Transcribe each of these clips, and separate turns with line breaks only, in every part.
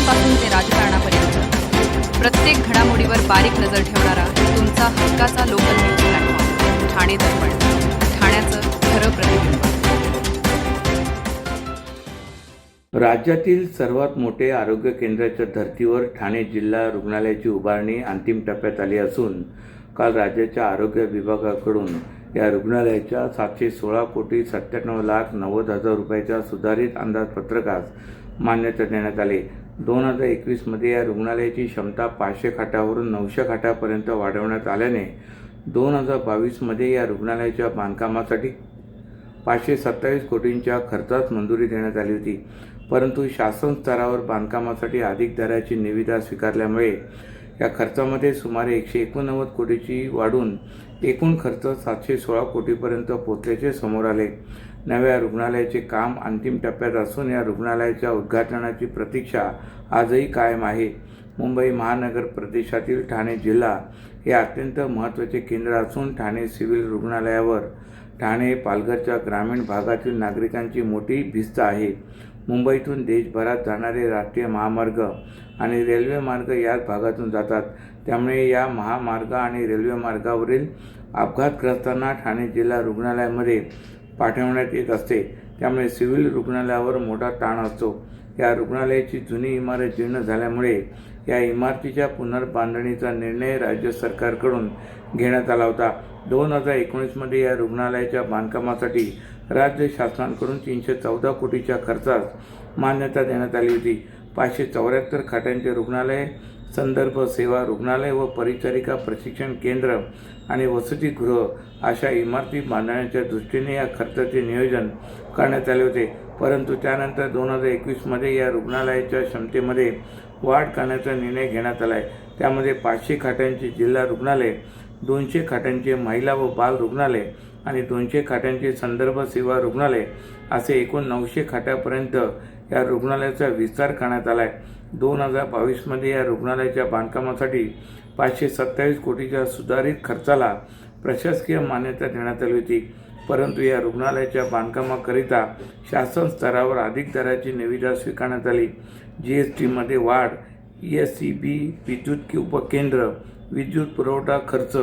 राजकारणापासून ते राजकारणापर्यंत प्रत्येक घडामोडीवर बारीक नजर ठेवणारा तुमचा हक्काचा लोकल न्यूज प्लॅटफॉर्म ठाणे दर्पण, ठाण्याचं खरं प्रतिबिंब.
राज्यातील सर्वात मोठे आरोग्य केंद्राच्या धर्तीवर ठाणे जिल्हा रुग्णालयाची उभारणी अंतिम टप्प्यात आली असून काल राज्याच्या आरोग्य विभागाकडून या रुग्णालयाच्या 716,97,90,00,000 रुपयाच्या सुधारित अंदाजपत्रकास मान्यता देण्यात आली. 2021 मध्ये या रुग्णालयाची क्षमता 500 खाटावरून 900 खाटापर्यंत वाढवण्यात आल्याने 2022 मध्ये या रुग्णालयाच्या बांधकामासाठी 527 कोटींच्या खर्चास मंजुरी देण्यात आली होती. परंतु शासन स्तरावर बांधकामासाठी अधिक दराची निविदा स्वीकारल्यामुळे या खर्चामध्ये सुमारे 189 कोटीची वाढून एकूण खर्च 716 कोटीपर्यंत पोहोचल्याचे समोर आले. नव्या रुग्णालयाचे काम अंतिम टप्प्यात असून या रुग्णालयाच्या उद्घाटनाची प्रतीक्षा आजही कायम आहे. मुंबई महानगर प्रदेशातील ठाणे जिल्हा हे अत्यंत महत्त्वाचे केंद्र असून ठाणे सिव्हिल रुग्णालयावर ठाणे पालघरच्या ग्रामीण भागातील नागरिकांची मोठी भिस्त आहे. मुंबईतून देशभरात जाणारे राष्ट्रीय महामार्ग आणि रेल्वे मार्ग याच भागातून जातात. त्यामुळे या महामार्ग आणि रेल्वे मार्गावरील अपघातग्रस्तांना ठाणे जिल्हा रुग्णालयामध्ये पाठवण्यात येत असते. त्यामुळे सिव्हिल रुग्णालयावर मोठा ताण असतो. या रुग्णालयाची जुनी इमारत जीर्ण झाल्यामुळे या इमारतीच्या पुनर्बांधणीचा निर्णय राज्य सरकारकडून घेण्यात आला होता. 2019 मध्ये या रुग्णालयाच्या बांधकामासाठी राज्य शासनाकडून 314 कोटीच्या खर्चास मान्यता देण्यात आली होती. 574 खाटांचे रुग्णालय, संदर्भ सेवा रुग्णालय व परिचारिका प्रशिक्षण केंद्र आणि वसतिगृह अशा इमारती बांधण्याच्या दृष्टीने या खर्चाचे नियोजन करण्यात आले होते. परंतु त्यानंतर 2021 मध्ये या रुग्णालयाच्या क्षमतेमध्ये वाढ करण्याचा निर्णय घेण्यात आला आहे. त्यामध्ये 500 खाटांचे जिल्हा रुग्णालय, 200 खाटांचे महिला व बाल रुग्णालय आणि 200 खाटांचे संदर्भ सेवा रुग्णालय असे एकूण 900 खाटापर्यंत या रुग्णालयाचा विस्तार करण्यात आला आहे. 2022 मध्ये या रुग्णालयाच्या बांधकामासाठी 527 कोटीच्या सुधारित खर्चाला प्रशासकीय मान्यता देण्यात आली होती. परंतु या रुग्णालयाच्या बांधकामाकरिता शासन स्तरावर अधिक दराची निविदा स्वीकारण्यात आली. GSTमध्ये वाढ, ESCB, विद्युत उपकेंद्र, विद्युत पुरवठा खर्च,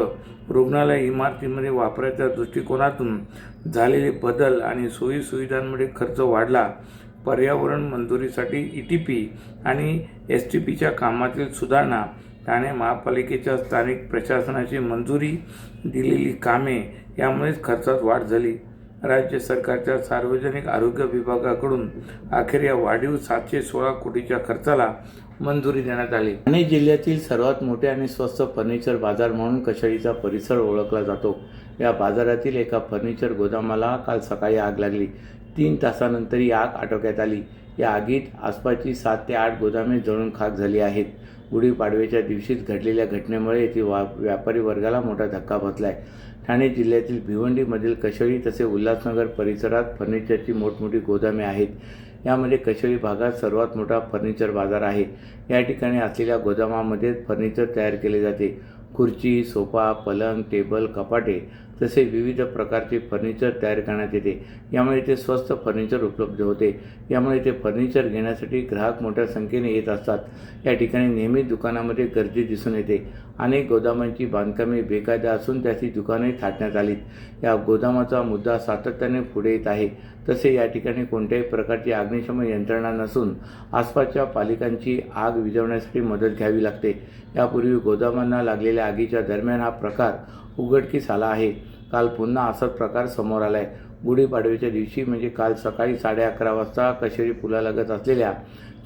रुग्णालय इमारतीमध्ये वापराच्या दृष्टिकोनातून झालेले बदल आणि सोयीसुविधांमुळे खर्च वाढला. पर्यावरण मंजुरीसाठी ETP आणि STPच्या कामातील सुधारणा, ठाणे महापालिकेच्या स्थानिक प्रशासनाची मंजुरी दिलेली कामे यामुळेच खर्चात वाढ झाली. राज्य सरकारच्या सार्वजनिक आरोग्य विभागाकडून अखेर या वाढीव 716 कोटीच्या खर्चाला मंजुरी देण्यात आली. ठाणे जिल्ह्यातील सर्वात मोठे आणि स्वस्त फर्निचर बाजार म्हणून कशेळीचा परिसर ओळखला जातो. या बाजारातील एका फर्निचर गोदामाला काल सकाळी आग लागली. 3 तासानंतर ही आग आटोक्यात आली. या आगीत आसपासची 7 ते 8 गोदामे जळून खाक झाली आहेत. गुढीपाडव्याच्या दिवशीच घडलेल्या घटनेमुळे येथील व्यापारी वर्गाला मोठा धक्का बसला आहे. ठाणे जिल्ह्यातील भिवंडीमधील कशेळी तसे उल्हासनगर परिसरात फर्निचरची मोठमोठी गोदामे आहेत. यामध्ये कशेळी भागात सर्वात मोठा फर्निचर बाजार आहे. या ठिकाणी असलेल्या गोदामामध्ये फर्निचर तयार केले जाते. खुर्ची, सोफा, पलंग, टेबल, कपाटे तसे विविध प्रकारचे फर्निचर तयार करण्यात येते. यामुळे इथे स्वस्त फर्निचर उपलब्ध होते. यामुळे इथे फर्निचर घेण्यासाठी ग्राहक मोठ्या संख्येने येत असतात. या ठिकाणी नेहमी दुकानामध्ये गर्दी दिसून येते. अनेक गोदामांची बांधकामे बेकायदा असून त्याची दुकाने थाटण्यात आलीत. या गोदामाचा मुद्दा सातत्याने पुढे येत आहे. तसे या ठिकाणी कोणत्याही प्रकारची अग्निशमन यंत्रणा नसून आसपासच्या पालिकांची आग विझवण्यासाठी मदत घ्यावी लागते. यापूर्वी गोदामांना लागलेल्या आगीच्या दरम्यान हा प्रकार उघडकीस आला आहे. काल पुन्हा असाच प्रकार समोर आला आहे. गुढीपाडव्याच्या दिवशी म्हणजे काल सकाळी 11:30 वाजता कशेळी पुलालगत असलेल्या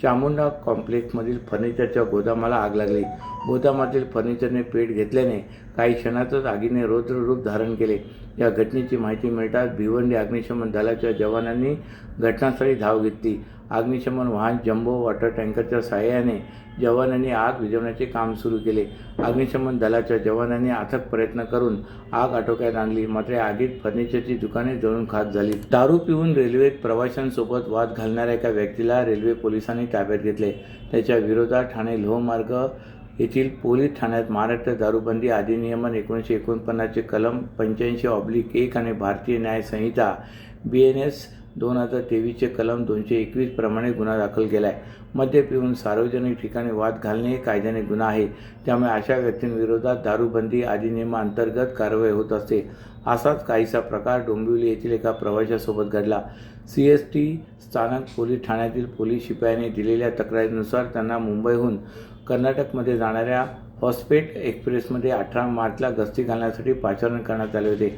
चामुंडा कॉम्प्लेक्समधील फर्निचरच्या गोदामाला आग लागली. गोदामातील फर्निचरने पेट घेतल्याने काही क्षणातच आगीने रौद्र रूप धारण केले. या घटनेची माहिती मिळताच भिवंडी अग्निशमन दलाच्या जवानांनी घटनास्थळी धाव घेतली. अग्निशमन वाहन, जम्बो वॉटर टँकरच्या सहाय्याने जवानांनी आग विझवण्याचे काम सुरू केले. अग्निशमन दलाच्या जवानांनी अथक प्रयत्न करून आग आटोक्यात आणली. मात्र आगीत फर्निचरची दुकाने जळून खाक झाली. दारू पिऊन रेल्वेत प्रवाशांसोबत वाद घालणाऱ्या एका व्यक्तीला रेल्वे पोलिसांनी ताब्यात घेतले. त्याच्या विरोधात ठाणे लोहमार्ग येथील पोलीस ठाण्यात महाराष्ट्र दारूबंदी अधिनियमन 1949 चे कलम 85/1 आणि भारतीय न्याय संहिता BNS 2023चे कलम 221 प्रमाणे गुन्हा दाखल केला आहे. मद्य पिऊन सार्वजनिक ठिकाणी वाद घालणे हे कायद्याने गुन्हा आहे. त्यामुळे अशा व्यक्तींविरोधात दारूबंदी अधिनियमाअंतर्गत कारवाई होत असते. असाच काहीसा प्रकार डोंबिवली येथील एका प्रवाशासोबत घडला. CST स्थानक पोलीस ठाण्यातील पोलीस शिपायाने दिलेल्या तक्रारीनुसार त्यांना मुंबईहून कर्नाटकमध्ये जाणाऱ्या हॉस्पेट एक्सप्रेसमध्ये 18 मार्चला गस्ती घालण्यासाठी पाचारण करण्यात आले होते.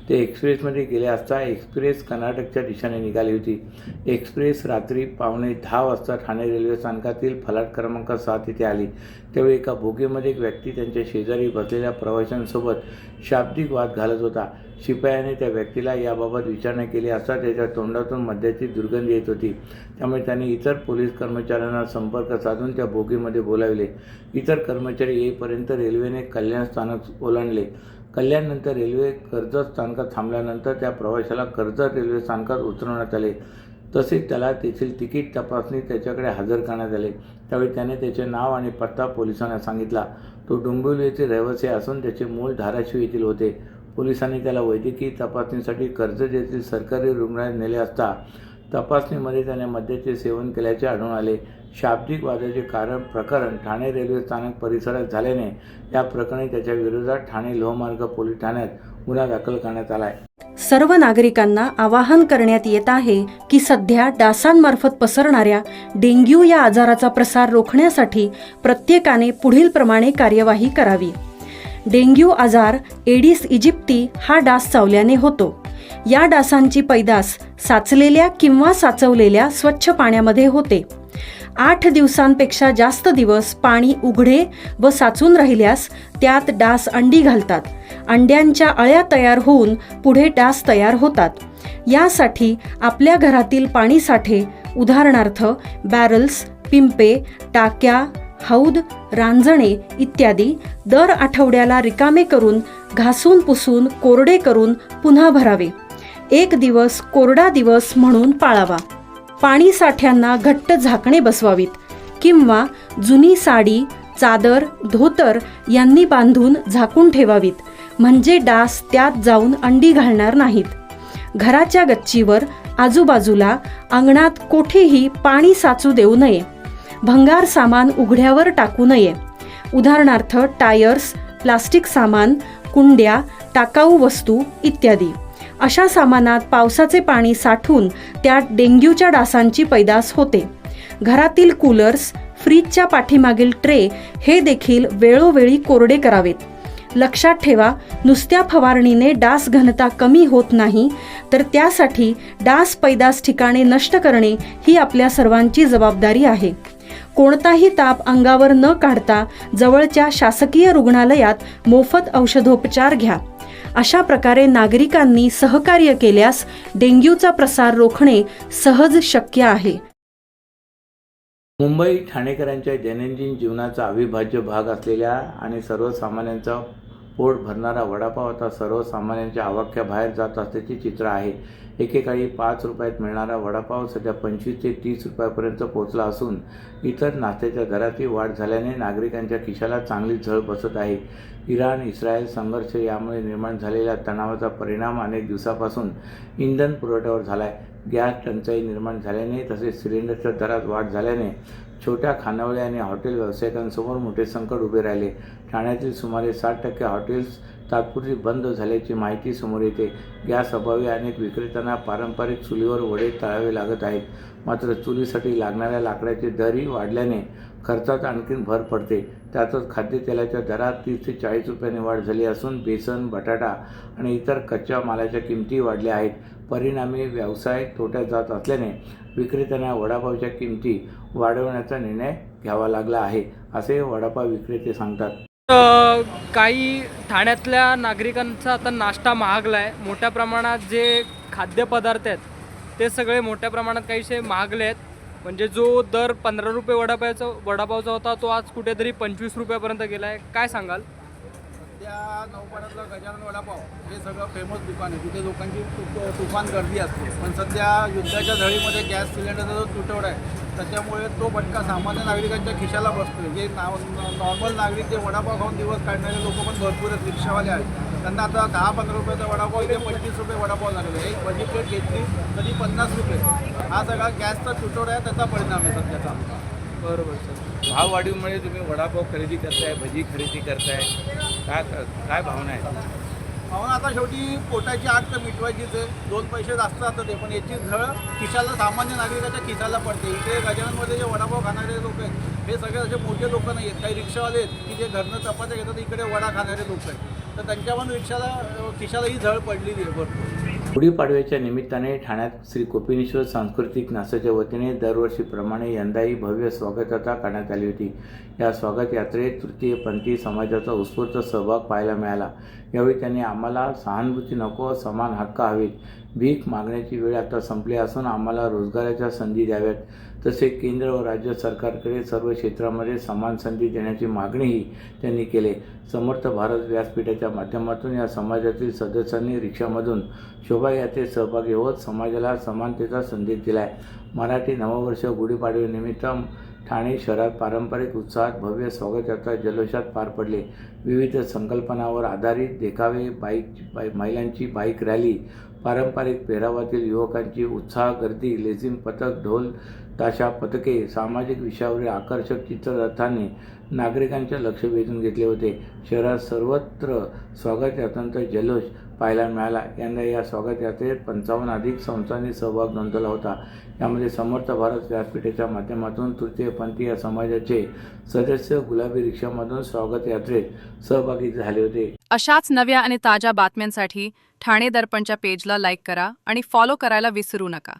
ते एक्सप्रेसमध्ये गेले असता एक्सप्रेस कर्नाटकच्या दिशेने निघाली होती. एक्सप्रेस रात्री 9:15 वाजता ठाणे रेल्वे स्थानकातील फलाट क्रमांक 7 येथे आली. त्यावेळी एका बोगीमध्ये एक व्यक्ती त्यांच्या शेजारी बसलेल्या प्रवाशांसोबत शाब्दिक वाद घालत होता. शिपायाने त्या व्यक्तीला याबाबत विचारणा केली असता त्याच्या तोंडातून मद्याची दुर्गंधी येत होती. त्यामुळे त्यांनी इतर पोलीस कर्मचाऱ्यांना संपर्क साधून त्या बोगीमध्ये बोलाविले. इतर कर्मचारी येईपर्यंत रेल्वेने कल्याण स्थानक ओलांडले. कल्याणनंतर रेल्वे कर्जत स्थानकात थांबल्यानंतर त्या प्रवाशाला कर्जत रेल्वे स्थानकात उतरवण्यात आले. तसेच त्याला तेथील तिकीट तपासणी त्याच्याकडे हजर करण्यात आले. त्यावेळी त्याने त्याचे नाव आणि पत्ता पोलिसांना सांगितला. तो डोंबिवली येथील रहिवासी असून त्याचे मूळ धाराशिव येथील होते. पोलिसांनी त्याला वैद्यकीय तपासणीसाठी कर्जत येथील सरकारी रुग्णालयात नेले असता तपासणीमध्ये त्याने मद्याचे सेवन केल्याचे आढळून आले. शाब्दिक वादाचे प्रकरण ठाणे रेल्वे स्थानक परिसरात झाल्याने या प्रकरणी त्याच्या विरोधात ठाणे लोहमार्ग पोलीस ठाण्यात गुन्हा दाखल करण्यात आला आहे.
सर्व नागरिकांना आवाहन करण्यात येत आहे की सध्या डासांमार्फत पसरणाऱ्या डेंग्यू या आजाराचा प्रसार रोखण्यासाठी प्रत्येकाने पुढीलप्रमाणे कार्यवाही करावी. डेंग्यू आजार एडिस इजिप्ती हा डास चावल्याने होतो. या डासांची पैदास साचलेल्या किंवा साचवलेल्या स्वच्छ पाण्यामध्ये होते. 8 दिवसांपेक्षा जास्त दिवस पाणी उघडे व साचून राहिल्यास त्यात डास अंडी घालतात. अंड्यांच्या अळ्या तयार होऊन पुढे डास तयार होतात. यासाठी आपल्या घरातील पाणीसाठे उदाहरणार्थ बॅरल्स, पिंपे, टाक्या, हौद, रांजणे इत्यादी दर आठवड्याला रिकामे करून घासून पुसून कोरडे करून पुन्हा भरावे. 1 दिवस कोरडा दिवस म्हणून पाळावा. पाणी साठ्यांना घट्ट झाकणे बसवावीत किंवा जुनी साडी, चादर, धोतर यांनी बांधून झाकून ठेवावीत, म्हणजे डास त्यात जाऊन अंडी घालणार नाहीत. घराच्या गच्चीवर, आजूबाजूला, अंगणात कोठेही पाणी साचू देऊ नये. भंगार सामान उघड्यावर टाकू नये. उदाहरणार्थ टायर्स, प्लास्टिक सामान, कुंड्या, टाकाऊ वस्तू इत्यादी. अशा सामानात पावसाचे पाणी साठून त्यात डेंग्यूच्या डासांची पैदास होते. घरातील कूलर्स, फ्रीजच्या पाठीमागील ट्रे हे देखील वेळोवेळी कोरडे करावेत. लक्षात ठेवा, नुसत्या फवारणीने डास घनता कमी होत नाही, तर त्यासाठी डास पैदास ठिकाणे नष्ट करणे ही आपल्या सर्वांची जबाबदारी आहे. कोणताही ताप अंगावर न काढता जवळच्या शासकीय रुग्णालयात मोफत औषधोपचार घ्या. अशा प्रकारे नागरिकांनी सहकार्य केल्यास डेंग्यूचा प्रसार रोखणे सहज शक्य आहे.
मुंबई ठाणेकरांच्या दैनंदिन जीवनाचा अविभाज्य भाग असलेल्या आणि सर्वसामान्यांचा पोट भरणारा वडापाव आता सर्वसामान्यांच्या आवाक्याबाहेर जात असल्याचे चित्र आहे. एकेकाळी 5 रुपयात मिळणारा वडापाव सध्या 25 ते 30 रुपयापर्यंत पोहोचला असून इतर नाश्त्याच्या दरातही वाढ झाल्याने नागरिकांच्या खिशाला चांगली झळ बसत आहे. इराण-इस्रायल संघर्ष यामुळे निर्माण झालेल्या तणावाचा परिणाम अनेक दिवसापासून इंधन पुरवठ्यावर झाला आहे. गॅस टंचाई निर्माण झाल्याने तसेच सिलेंडरच्या दरात वाढ झाल्याने छोट्या खानावळी आणि हॉटेल व्यावसायिकांसमोर मोठे संकट उभे राहिले. ठाण्यातील सुमारे 60% हॉटेल्स तात्पुरती बंद झाल्याची माहिती समोर येते. गॅस अभावी अनेक विक्रेत्यांना पारंपरिक चुलीवर वडे तळावे लागत आहेत. मात्र चुलीसाठी लागणाऱ्या लाकडाचे दरही वाढल्याने खर्चात आणखी भर पडते. त्यातच खाद्यतेलाच्या दरात 30 ते 40 रुपयांनी वाढ झाली असून बेसन, बटाटा आणि इतर कच्च्या मालाच्या किमती वाढल्या आहेत. परिणामी व्यवसाय तोट्यात जात असल्याने विक्रेत्यांना वडापावच्या किमती वाढवण्याचा निर्णय घ्यावा लागला आहे, असे वडापाव विक्रेते सांगतात.
काही ठाण्यातल्या नागरिकांचा आता नाश्ता महागला आहे. मोठ्या प्रमाणात जे खाद्यपदार्थ आहेत ते सगळे मोठ्या प्रमाणात काहीसे महागले आहेत. म्हणजे जो दर 15 रुपये वडापावचा होता तो आज कुठेतरी 25 रुपयापर्यंत गेला आहे. काय सांगाल?
सध्या नौपाड्यातला गजानन वडापाव हे सगळं फेमस दुकान आहे. तिथे लोकांची तुफान गर्दी असते. पण सध्या युद्धाच्या झळीमध्ये गॅस सिलेंडरचा जो तुटवडा आहे त्याच्यामुळे तो फटका सामान्य नागरिकांच्या खिशाला बसतो. जे नॉर्मल नागरिक जे वडापाव खाऊन दिवस काढणारे लोक पण भरपूर आहेत, रिक्षावाले आहेत. त्यांना आता 10-15 रुपयाचा वडापाव इथे 25 रुपये वडापाव झालेला आहे. एक भजी प्लेट घेतली तरी 50 रुपये. हा सगळा गॅसचा तुटवडा आहे, त्याचा परिणाम आहे सध्याचा.
बरोबर सर.
भाववाढीमुळे तुम्ही वडापाव खरेदी करताय, भजी खरेदी करताय, काय भावना आहे?
म्हणून आता शेवटी पोटाची आग तर मिटवायचीच आहे. 2 पैसे जास्त जातात ते, पण याची झळ खिशाला, सामान्य नागरिकाच्या खिशाला पडते. इथे गजाननमध्ये जे वडापाव खाणारे लोक आहेत हे सगळे असे मोठे लोक नाही आहेत. काही रिक्षावाले आहेत की जे घरनं चपात्या घेतात, इकडे वडा खाणारे लोक आहेत. तर त्यांच्या पण खिशाला ही झळ पडलेली आहे भरपूर.
गुढीपाडव्याच्या निमित्ताने ठाण्यात श्री कोपिनेश्वर सांस्कृतिक न्यासाच्या वतीने दरवर्षीप्रमाणे यंदाही भव्य स्वागत यात्रा काढण्यात आली होती. या स्वागत यात्रेत तृतीयपंथी समाजाचा उत्स्फूर्त सहभाग पाहायला मिळाला. यावेळी त्यांनी आम्हाला सहानुभूती नको, समान हक्क हवेत, भीक मागण्याची वेळ आता संपली असून आम्हाला रोजगाराच्या संधी द्याव्यात, तसे केंद्र व राज्य सरकारकडे सर्व क्षेत्रामध्ये समान संधी देण्याची मागणीही त्यांनी केली. समर्थ भारत व्यासपीठाच्या माध्यमातून या समाजातील सदस्यांनी रिक्षामधून शोभायात्रेत सहभागी होत समाजाला समानतेचा संदेश दिला आहे. मराठी नववर्ष गुढीपाडव्यानिमित्त ठाणे शहरात पारंपरिक उत्साहात भव्य स्वागत यात्रा जल्लोषात पार पडले. विविध संकल्पनावर आधारित देखावे, महिलांची बाईक रॅली, पारंपरिक पेहरावातील युवकांची उत्साह गर्दी, लेझिम पथक, ढोल ताशा पथके, सामाजिक विषयावरील आकर्षक चित्ररथांनी नागरिकांचे लक्ष वेधून घेतले होते. शहरात सर्वत्र स्वागत यात्रांचा जल्लोष पाहायला मिळाला. यंदा या स्वागत यात्रेत 55 अधिक संस्थांनी सहभाग नोंदवला होता. यामध्ये समर्थ भारत व्यासपीठाच्या माध्यमातून तृतीयपंथी या समाजाचे सदस्य गुलाबी रिक्षामधून स्वागत यात्रेत सहभागी झाले होते.
अशाच नव्या आणि ताज्या बातम्यांसाठी ठाणे दर्पणच्या पेजला लाईक करा आणि फॉलो करायला विसरू नका.